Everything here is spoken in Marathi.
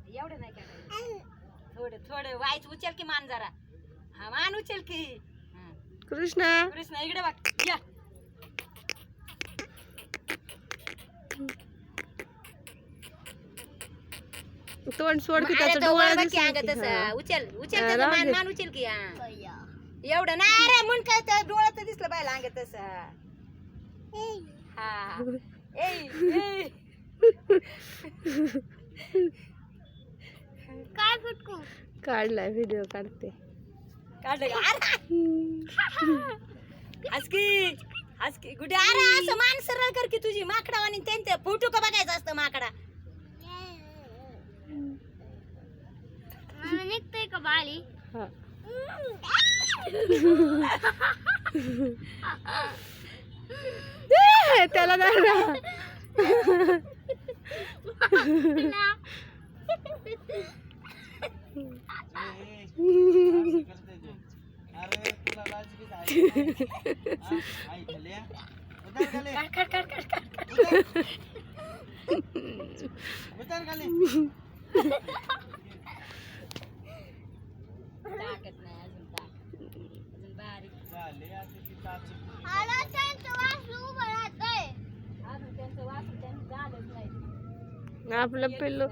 एवढं नाही करायचं, थोडं थोडं वाईच उचल की मान जरा. हा मान उचल की. कृष्णा कृष्णा इकडे बघ या. तोंड सोड की अरे त्याचं तो डोळा वर बघ की दिसलं अंग की. तसं. हा. उचल उचल हा, त्याचं राहू मान दे. मान उचल की. एवढं नाही रे म्हणून काय तर डोळा तर दिसलं पाहिजे अंग तसं. हा ए काय फुटकू काढलाय व्हिडिओ काढते. काढलं का? हसकी गुडे. अरे असं मान सरळ कर की तुझी माकडावानी. त्यांचे फोटो का बघायचं असतं माकडा. मला निघतंय का बाळी हा. त्याला दाडा. काढ काढ काढ काढ काढ. टाकत नाही अजून टाक. अजून बारीक. आला त्यांचं वासरू उभं राहतंय अजून त्यांचं वासरू त्यांचं झालंच नाही. आपलं पिल्लू